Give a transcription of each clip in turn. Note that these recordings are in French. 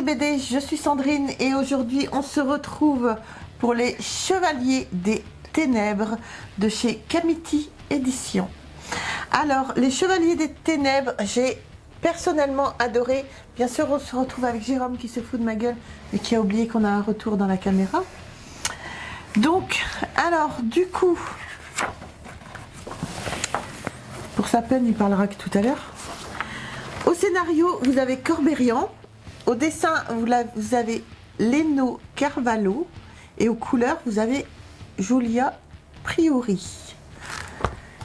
BD, je suis Sandrine et aujourd'hui on se retrouve pour les Chevaliers des Ténèbres de chez Kamiti Éditions. Alors, les Chevaliers des Ténèbres, j'ai personnellement adoré. Bien sûr, on se retrouve avec Jérôme qui se fout de ma gueule et qui a oublié qu'on a un retour dans la caméra. Donc, alors, du coup, pour sa peine, il parlera que tout à l'heure. Au scénario, vous avez Corberian. Au dessin, vous avez Leno Carvalho. Et aux couleurs, vous avez Julia Priori.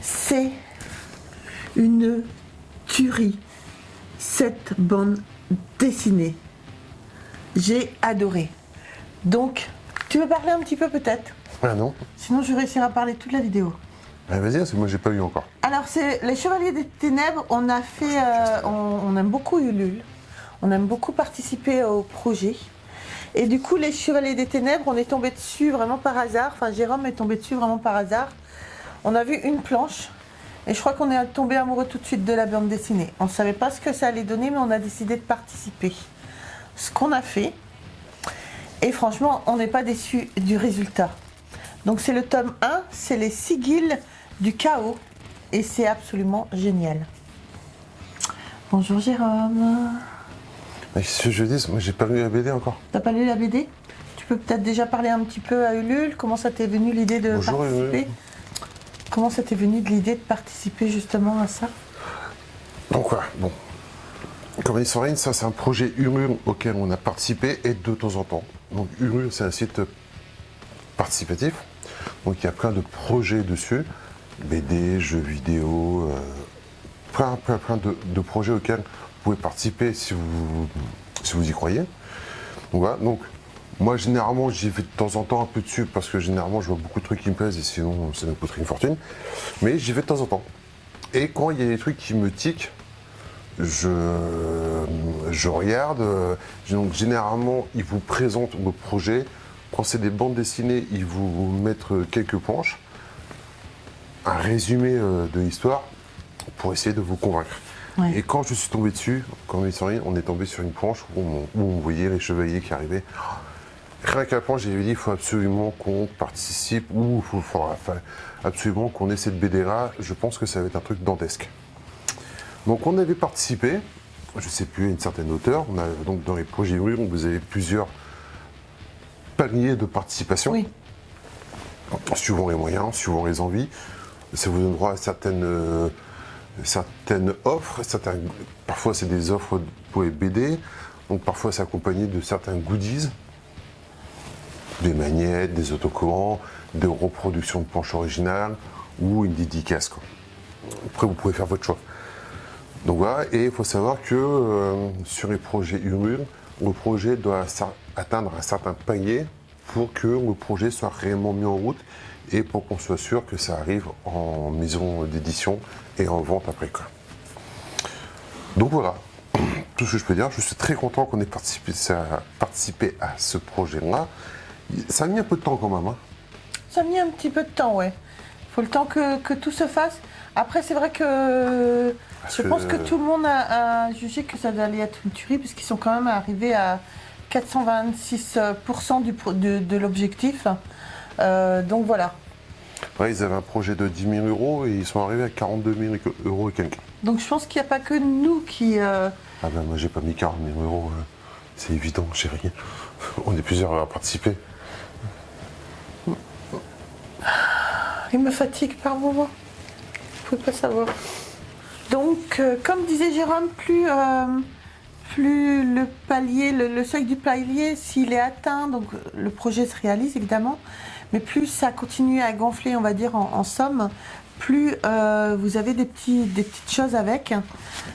C'est une tuerie, cette bande dessinée. J'ai adoré. Donc, tu veux parler un petit peu peut-être? Ah non. Sinon, je vais réussir à parler toute la vidéo. Ah, vas-y, parce que moi, j'ai pas eu encore. Alors, c'est les Chevaliers des Ténèbres. On a fait, on aime beaucoup Ulule. On aime beaucoup participer au projet. Et du coup, les Chevaliers des Ténèbres, on est tombé dessus vraiment par hasard. Enfin, Jérôme est tombé dessus vraiment par hasard. On a vu une planche. Et je crois qu'on est tombé amoureux tout de suite de la bande dessinée. On ne savait pas ce que ça allait donner, mais on a décidé de participer. Ce qu'on a fait. Et franchement, on n'est pas déçu du résultat. Donc c'est le tome 1, c'est les sigils du chaos. Et c'est absolument génial. Bonjour Jérôme. Mais qu'est-ce que je dis? Moi, j'ai pas lu la BD encore. T'as pas lu la BD? Tu peux peut-être déjà parler un petit peu à Ulule. Comment ça t'est venu l'idée de Bonjour, participer? Ulule. Comment ça t'est venu de l'idée de participer justement à ça? Donc voilà, bon. Comme dit Sandrine, ça c'est un projet Ulule auquel on a participé et de temps en temps. Donc Ulule, c'est un site participatif. Donc il y a plein de projets dessus. BD, jeux vidéo, plein de projets auxquels vous pouvez participer si vous y croyez. Donc voilà, donc moi généralement j'y vais de temps en temps un peu dessus parce que généralement je vois beaucoup de trucs qui me plaisent et sinon ça me coûterait une fortune. Mais j'y vais de temps en temps. Et quand il y a des trucs qui me tiquent, je regarde. Donc généralement ils vous présentent vos projets. Quand c'est des bandes dessinées, ils vous mettent quelques planches, un résumé de l'histoire pour essayer de vous convaincre. Ouais. Et quand je suis tombé dessus, comme dit Sandrine, on est tombé sur une planche où on voyait les chevaliers qui arrivaient. Rien qu'à la planche, j'ai dit il faut absolument qu'on participe ou il faudra absolument qu'on ait cette BD là. Je pense que ça va être un truc dantesque. Donc on avait participé, je ne sais plus, à une certaine hauteur. On a, donc dans les projets Ulule, vous avez plusieurs paliers de participation. Oui. Suivant les moyens, suivant les envies. Ça vous donne droit à certaines offres. Parfois, c'est des offres pour les BD. Donc, parfois, c'est accompagné de certains goodies. Des magnettes, des autocollants, des reproductions de planches originales ou une dédicace, quoi. Après, vous pouvez faire votre choix. Donc voilà, et il faut savoir que sur les projets Ulule, le projet doit atteindre un certain palier pour que le projet soit réellement mis en route et pour qu'on soit sûr que ça arrive en maison d'édition et en vente après, quoi. Donc voilà, tout ce que je peux dire. Je suis très content qu'on ait participé à ce projet-là. Ça a mis un peu de temps quand même, hein. Ça a mis un petit peu de temps, ouais. Il faut le temps que tout se fasse. Après, c'est vrai que je pense que tout le monde a jugé que ça allait être une tuerie, puisqu'ils sont quand même arrivés à 426% de l'objectif. Donc voilà. Ouais, ils avaient un projet de 10 000 € et ils sont arrivés à 42 000 € et quelques. Donc je pense qu'il n'y a pas que nous qui... Ah ben moi j'ai pas mis 40 000 €, c'est évident, chérie. On est plusieurs à participer. Il me fatigue par moment. Vous pouvez pas savoir. Donc, comme disait Jérôme, plus le palier, le seuil du palier, s'il est atteint, donc le projet se réalise évidemment, mais plus ça continue à gonfler, on va dire en somme, plus vous avez des petites choses avec.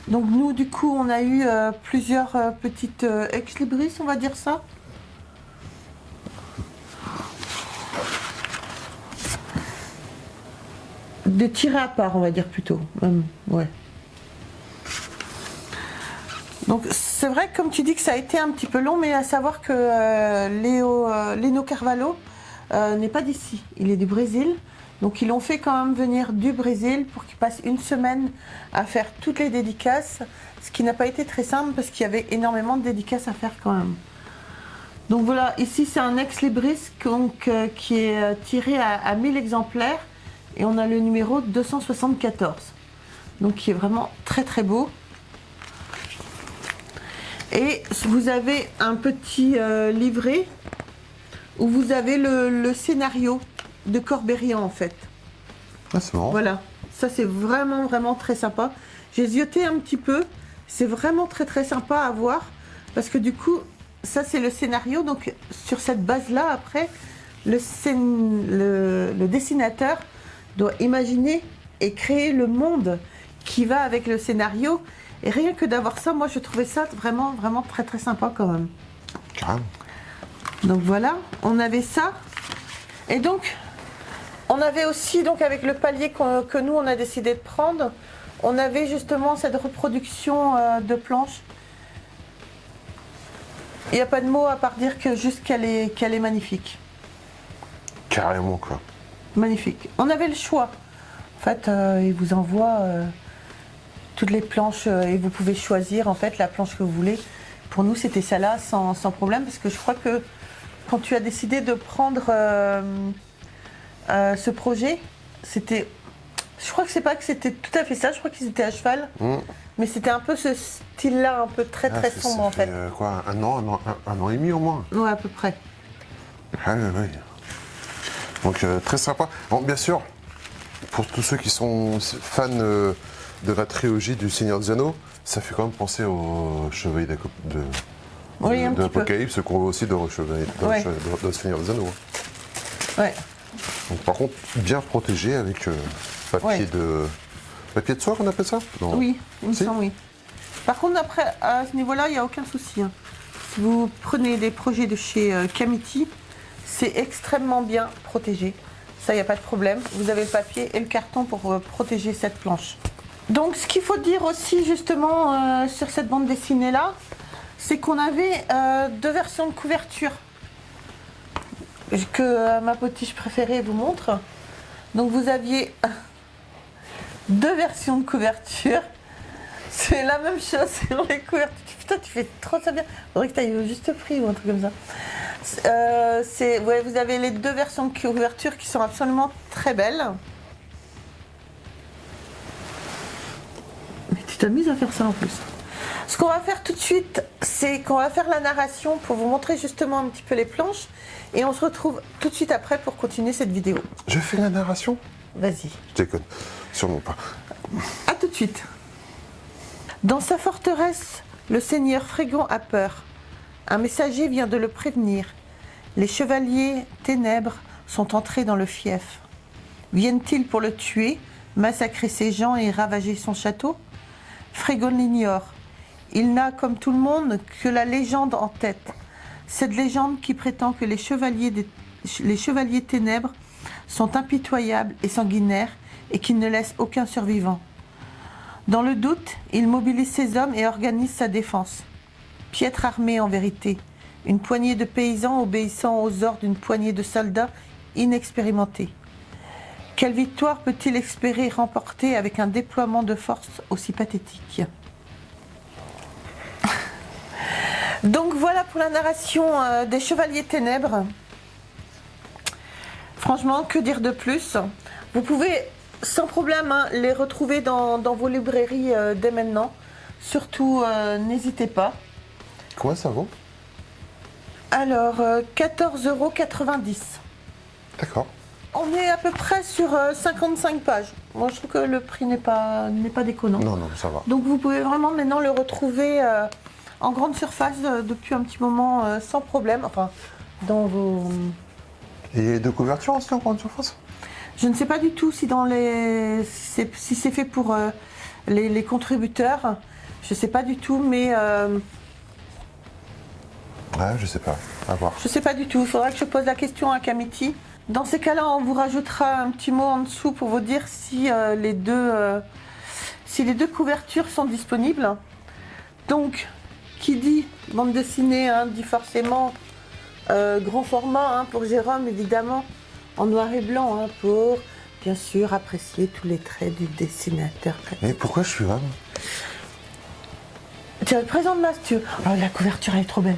Donc nous, du coup, on a eu plusieurs petites ex-libris, on va dire ça. Des tirés à part, on va dire plutôt. Ouais. Donc c'est vrai que comme tu dis que ça a été un petit peu long, mais à savoir que Leno Carvalho n'est pas d'ici. Il est du Brésil. Donc ils l'ont fait quand même venir du Brésil pour qu'il passe une semaine à faire toutes les dédicaces, ce qui n'a pas été très simple parce qu'il y avait énormément de dédicaces à faire quand même. Donc voilà, ici c'est un ex-libris donc, qui est tiré à 1000 exemplaires et on a le numéro 274. Donc qui est vraiment très très beau. Et vous avez un petit livret où vous avez le scénario de Corberian en fait. Ah, c'est marrant. Voilà, ça c'est vraiment vraiment très sympa. J'ai zioté un petit peu, c'est vraiment très très sympa à voir parce que du coup, ça c'est le scénario. Donc sur cette base-là, après, le dessinateur doit imaginer et créer le monde qui va avec le scénario. Et rien que d'avoir ça, moi je trouvais ça vraiment vraiment très très sympa quand même. Carrément. Donc voilà, on avait ça. Et donc, on avait aussi, donc avec le palier que nous on a décidé de prendre, on avait justement cette reproduction de planches. Il n'y a pas de mots à part dire que juste qu'elle est magnifique. Carrément, quoi. Magnifique. On avait le choix. En fait, il vous envoie toutes les planches et vous pouvez choisir en fait la planche que vous voulez. Pour nous, c'était celle-là sans problème parce que je crois que quand tu as décidé de prendre ce projet, c'était... Je crois que c'est pas que c'était tout à fait ça, je crois qu'ils étaient à cheval. Mais c'était un peu ce style-là, un peu très très sombre en fait. Quoi, un an et demi au moins. Ouais, à peu près. Ah oui. Donc très sympa. Bon, bien sûr, pour tous ceux qui sont fans de la trilogie du Seigneur des Anneaux, ça fait quand même penser au Chevalier de l'Apocalypse, qu'on voit aussi dans le Seigneur des Anneaux. Ouais. Donc, par contre, bien protégé avec papier de soie, qu'on appelle ça? Non. Oui, il me semble, oui. Par contre, après, à ce niveau-là, il n'y a aucun souci. Hein. Si vous prenez des projets de chez Camiti, c'est extrêmement bien protégé. Ça, il n'y a pas de problème. Vous avez le papier et le carton pour protéger cette planche. Donc, ce qu'il faut dire aussi, justement, sur cette bande dessinée-là, c'est qu'on avait 2 versions de couverture que ma potiche préférée vous montre. Donc, vous aviez 2 versions de couverture. C'est la même chose sur les couvertures. Putain, tu fais trop ça bien. Faudrait que tu ailles au juste prix ou un truc comme ça. Vous avez les 2 versions de couverture qui sont absolument très belles. Mais tu t'amuses à faire ça en plus. Ce qu'on va faire tout de suite, c'est qu'on va faire la narration pour vous montrer justement un petit peu les planches. Et on se retrouve tout de suite après pour continuer cette vidéo. Je fais la narration? Vas-y. Je déconne. Sûrement pas. A tout de suite. Dans sa forteresse, le seigneur Frégon a peur. Un messager vient de le prévenir. Les chevaliers ténèbres sont entrés dans le fief. Viennent-ils pour le tuer, massacrer ses gens et ravager son château? Frégon l'ignore. Il n'a, comme tout le monde, que la légende en tête. Cette légende qui prétend que les chevaliers ténèbres sont impitoyables et sanguinaires et qu'ils ne laissent aucun survivant. Dans le doute, il mobilise ses hommes et organise sa défense. Piètre armée en vérité, une poignée de paysans obéissant aux ordres d'une poignée de soldats inexpérimentés. Quelle victoire peut-il espérer remporter avec un déploiement de force aussi pathétique? Donc voilà pour la narration des Chevaliers Ténèbres. Franchement, que dire de plus? Vous pouvez sans problème les retrouver dans vos librairies dès maintenant. Surtout, n'hésitez pas. Combien ça vaut? Alors, 14,90 €. D'accord. On est à peu près sur 55 pages. Moi, je trouve que le prix n'est pas déconnant. Non, ça va. Donc, vous pouvez vraiment maintenant le retrouver en grande surface depuis un petit moment sans problème. Enfin, dans vos... Et de couverture aussi en grande surface? Je ne sais pas du tout si si c'est fait pour les contributeurs. Je ne sais pas du tout, mais... Ouais, je sais pas. À voir. Je sais pas du tout. Il faudra que je pose la question à Camiti. Dans ces cas-là, on vous rajoutera un petit mot en dessous pour vous dire si les deux couvertures sont disponibles. Donc, qui dit bande dessinée, dit forcément grand format pour Jérôme, évidemment, en noir et blanc pour bien sûr apprécier tous les traits du dessinateur. Et pourquoi je suis là? Tu présente-moi si tu veux. Oh, la couverture elle est trop belle.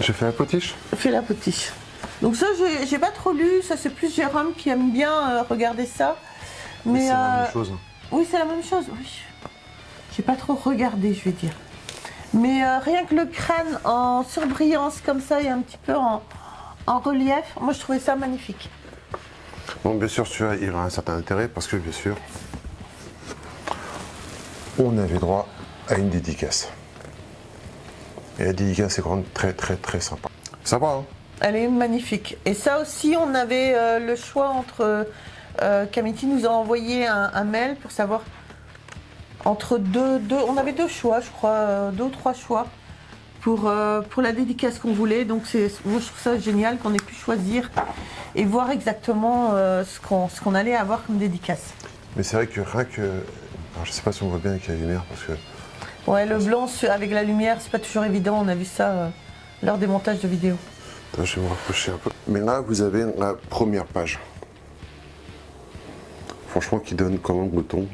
J'ai fait la potiche? Fais la potiche. Donc ça, j'ai pas trop lu. Ça, c'est plus Jérôme qui aime bien regarder ça. Mais c'est la même chose. Oui, c'est la même chose. Oui. J'ai pas trop regardé, je vais dire. Mais rien que le crâne en surbrillance comme ça et un petit peu en relief, moi je trouvais ça magnifique. Bon, bien sûr, celui-là, il a un certain intérêt parce que, bien sûr, on avait droit à une dédicace. Et la dédicace est quand même très, très, très sympa. Sympa, hein? Elle est magnifique. Et ça aussi, on avait le choix entre... Kamiti nous a envoyé un mail pour savoir entre deux... On avait deux choix, je crois, 2 ou 3 choix pour la dédicace qu'on voulait. Donc moi, je trouve ça génial qu'on ait pu choisir et voir exactement ce qu'on allait avoir comme dédicace. Mais c'est vrai que rien que... Alors, je sais pas si on voit bien avec la lumière parce que... Ouais, le blanc avec la lumière, c'est pas toujours évident. On a vu ça lors des montages de vidéos. Attends, je vais me rapprocher un peu. Mais là, vous avez la première page. Franchement, qui donne comme un bouton.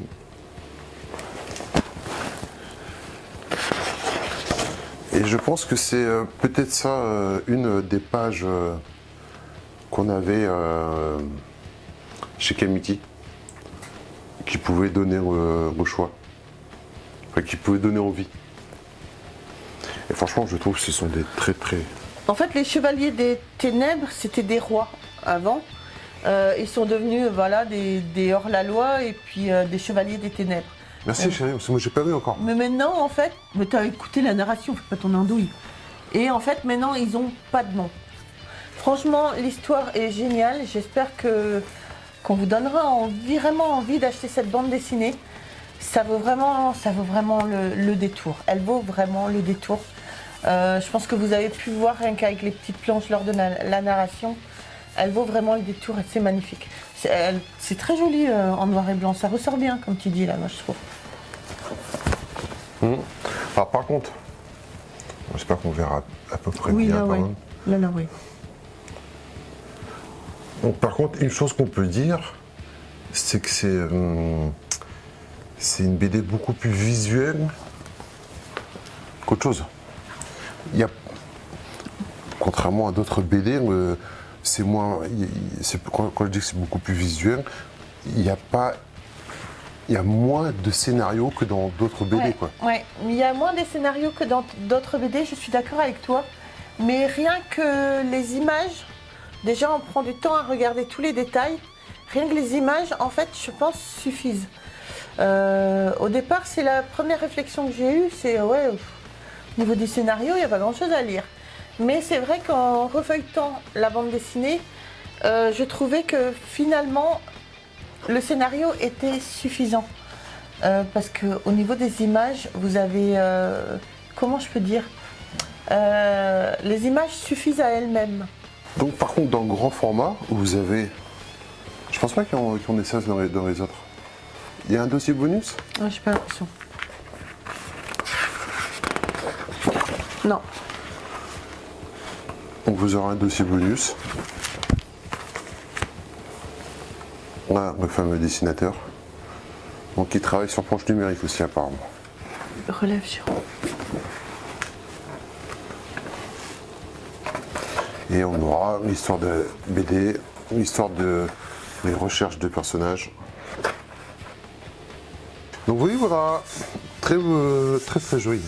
Et je pense que c'est peut-être ça, une des pages qu'on avait chez Kamiti, qui pouvait donner au choix. Enfin, qui pouvait donner envie. Et franchement, je trouve que ce sont des très très... En fait, les chevaliers des ténèbres, c'était des rois avant. Ils sont devenus voilà, des hors-la-loi et puis des chevaliers des ténèbres. Merci chérie, parce que moi j'ai pas vu encore. Mais maintenant, en fait, tu as écouté la narration, fais pas ton andouille. Et en fait, maintenant, ils ont pas de nom. Franchement, l'histoire est géniale. J'espère qu'on vous donnera vraiment envie d'acheter cette bande dessinée. Ça vaut vraiment le détour. Elle vaut vraiment le détour. Je pense que vous avez pu voir rien qu'avec les petites planches lors de la narration. Elle vaut vraiment le détour et c'est magnifique. C'est très joli en noir et blanc. Ça ressort bien, comme tu dis là, moi je trouve. Alors par contre, j'espère qu'on verra à peu près Oui, bien là, quand ouais. même. Là, oui. Donc, par contre, une chose qu'on peut dire, c'est que c'est une BD beaucoup plus visuelle qu'autre chose. Contrairement à d'autres BD, c'est moins. Quand je dis que c'est beaucoup plus visuel, il y a moins de scénarios que dans d'autres BD, Ouais, quoi. ouais, il y a moins des scénarios que dans d'autres BD, je suis d'accord avec toi. Mais rien que les images, déjà on prend du temps à regarder tous les détails. Rien que les images, en fait, je pense, suffisent. Au départ, c'est la première réflexion que j'ai eue, c'est ouais, au niveau du scénario, il n'y a pas grand-chose à lire. Mais c'est vrai qu'en refeuilletant la bande dessinée, je trouvais que finalement, le scénario était suffisant. Parce qu'au niveau des images, vous avez, comment je peux dire, les images suffisent à elles-mêmes. Donc par contre, dans le grand format, vous avez... Je pense pas qu'ils en ait 16 dans les autres. Il y a un dossier bonus? Ouais, j'ai pas l'impression. Non. Donc vous aurez un dossier bonus. Là, le fameux dessinateur. Donc il travaille sur planche numérique aussi apparemment. Relève, Jérôme. Et on aura l'histoire de BD, l'histoire de les recherches de personnages. Donc oui, voilà, très très très joli.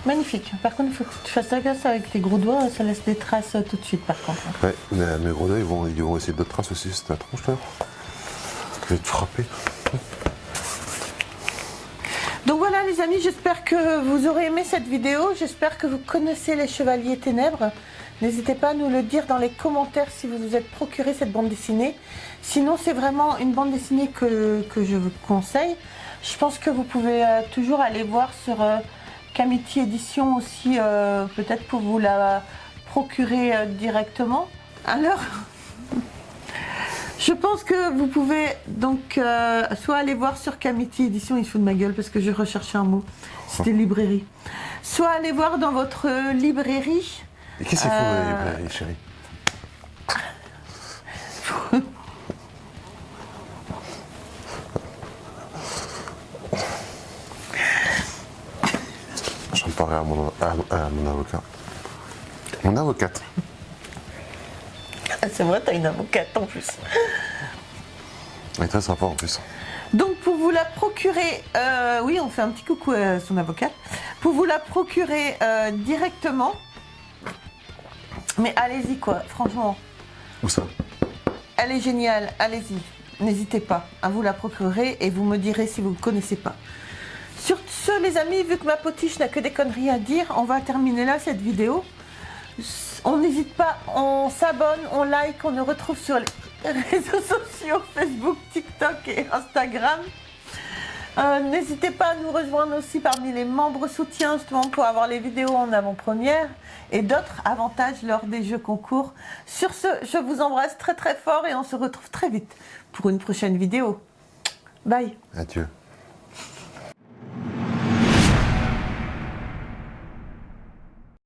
Magnifique. Par contre, il faut que tu fasses la glace avec tes gros doigts, ça laisse des traces tout de suite par contre. Ouais, mais mes gros doigts, ils vont essayer d'autres traces aussi, c'est la tronche là. Je vais te frapper. Donc voilà les amis, j'espère que vous aurez aimé cette vidéo, j'espère que vous connaissez les Chevaliers Ténèbres. N'hésitez pas à nous le dire dans les commentaires si vous vous êtes procuré cette bande dessinée. Sinon c'est vraiment une bande dessinée que je vous conseille. Je pense que vous pouvez toujours aller voir sur Kamiti Édition aussi, peut-être pour vous la procurer directement. Alors, je pense que vous pouvez donc soit aller voir sur Kamiti Édition, il se fout de ma gueule parce que je recherchais un mot, c'était librairie. Soit aller voir dans votre librairie. Et qu'est-ce qu'il faut dans la librairie, chérie? train de parler à mon avocat. Mon avocate. Ah, c'est vrai, t'as une avocate en plus. Elle est très sympa en plus. Donc pour vous la procurer, oui, on fait un petit coucou à son avocate. Pour vous la procurer directement, mais allez-y quoi, franchement. Où ça? Elle est géniale, allez-y. N'hésitez pas à vous la procurer et vous me direz si vous ne connaissez pas. Sur ce les amis, vu que ma potiche n'a que des conneries à dire, on va terminer là cette vidéo. On n'hésite pas, on s'abonne, on like, on nous retrouve sur les réseaux sociaux, Facebook, TikTok et Instagram. N'hésitez pas à nous rejoindre aussi parmi les membres soutiens justement pour avoir les vidéos en avant-première et d'autres avantages lors des jeux concours. Sur ce, je vous embrasse très très fort et on se retrouve très vite pour une prochaine vidéo. Bye. Adieu.